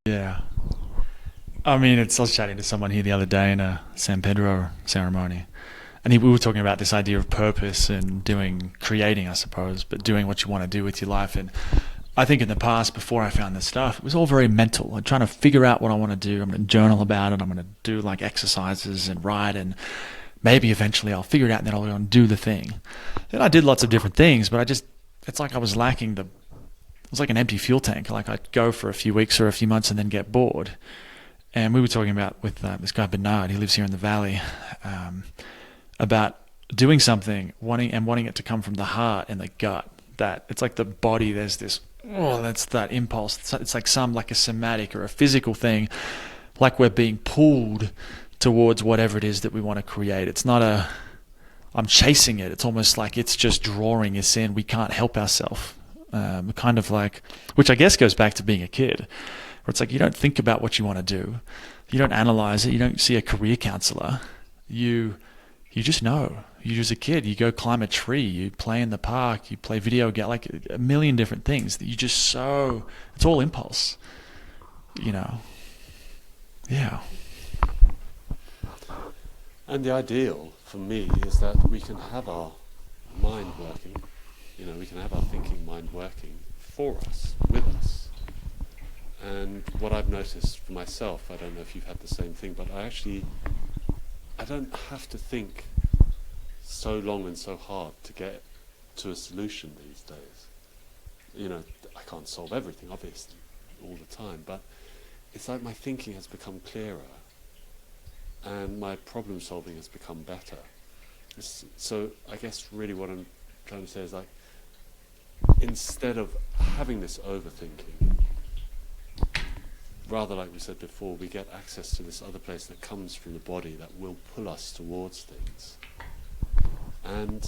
Yeah. I mean, I was chatting to someone here the other day in a San Pedro ceremony, and we were talking about this idea of purpose and creating, I suppose, but doing what you want to do with your life. And I think in the past, before I found this stuff, it was all very mental. I'm trying to figure out what I want to do. I'm going to journal about it. I'm going to do like exercises and write, and maybe eventually I'll figure it out and then I'll go and do the thing. And I did lots of different things, but it's like I was lacking it was like an empty fuel tank. Like I'd go for a few weeks or a few months and then get bored. And we were talking about with this guy Bernard, he lives here in the valley, about doing something, wanting it to come from the heart and the gut. That it's like the body. There's this, that's that impulse. It's like a somatic or a physical thing, like we're being pulled towards whatever it is that we want to create. It's not I'm chasing it. It's almost like it's just drawing us in. We can't help ourselves. Kind of like, which I guess goes back to being a kid, where it's like you don't think about what you want to do, you don't analyze it, you don't see a career counselor, you just know. You're just a kid. You go climb a tree, you play in the park, you play video game, like a million different things that it's all impulse, you know. Yeah. And the ideal for me is that we can have our mind working, we can have our thinking mind working for us, with us. And what I've noticed for myself, I don't know if you've had the same thing, but I don't have to think so long and so hard to get to a solution these days. I can't solve everything, obviously, all the time, but it's like my thinking has become clearer and my problem solving has become better. So I guess really what I'm trying to say is, like, instead of having this overthinking, rather, like we said before, we get access to this other place that comes from the body that will pull us towards things. And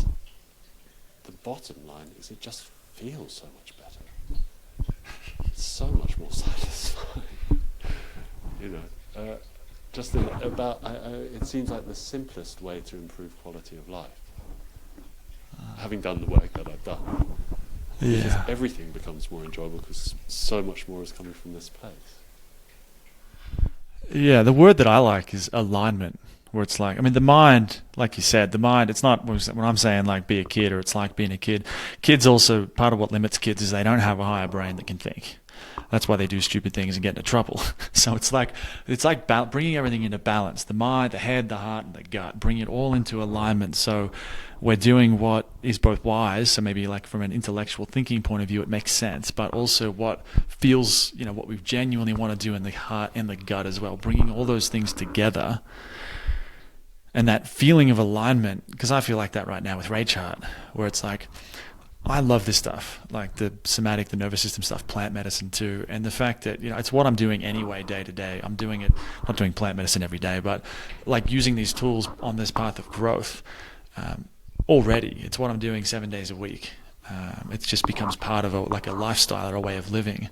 the bottom line is it just feels so much better. It's so much more satisfying. It seems like the simplest way to improve quality of life. Having done the work that I've done, because everything becomes more enjoyable because so much more is coming from this place. Yeah, the word that I like is alignment, where it's like, I mean, the mind, like you said, it's not when I'm saying like be a kid or it's like being a kid. Kids also, part of what limits kids is they don't have a higher brain that can think. That's why they do stupid things and get into trouble. So it's like bringing everything into balance, the mind, the head, the heart, and the gut, bring it all into alignment. So we're doing what is both wise, so maybe like from an intellectual thinking point of view, it makes sense, but also what feels, what we genuinely want to do in the heart and the gut as well, bringing all those things together. And that feeling of alignment, because I feel like that right now with Ray Chart, where it's like, I love this stuff, like the somatic, the nervous system stuff, plant medicine too, and the fact that it's what I'm doing anyway day to day. I'm doing it, not doing plant medicine every day, but like using these tools on this path of growth already. It's what I'm doing 7 days a week. It just becomes part of a lifestyle or a way of living,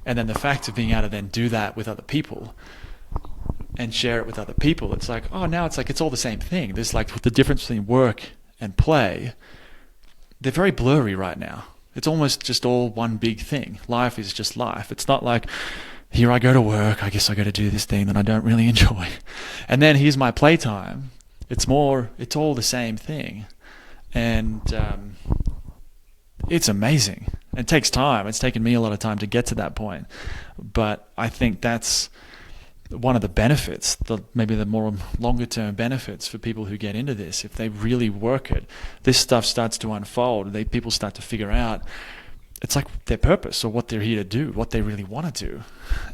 and then the fact of being able to then do that with other people and share it with other people. It's like, now it's like it's all the same thing. There's like the difference between work and play. They're very blurry right now. It's almost just all one big thing. Life is just life. It's not like, here I go to work, I guess I got to do this thing that I don't really enjoy. And then here's my playtime. It's all the same thing. And it's amazing. It takes time. It's taken me a lot of time to get to that point. But I think that's one of the benefits, maybe the more longer term benefits for people who get into this. If they really work it, this stuff starts to unfold. People start to figure out it's like their purpose or what they're here to do, what they really want to do,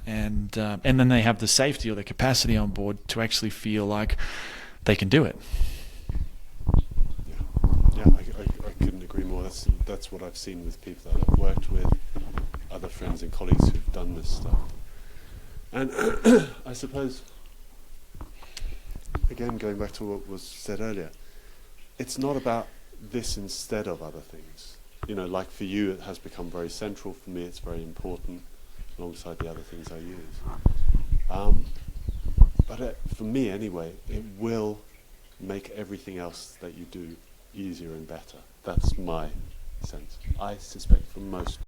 and then they have the safety or the capacity on board to actually feel like they can do it. Yeah, I couldn't agree more. That's what I've seen with people that I've worked with, other friends and colleagues who've done this stuff. And I suppose, again, going back to what was said earlier, it's not about this instead of other things. Like for you, it has become very central. For me, it's very important, alongside the other things I use. But for me, anyway, it will make everything else that you do easier and better. That's my sense. I suspect for most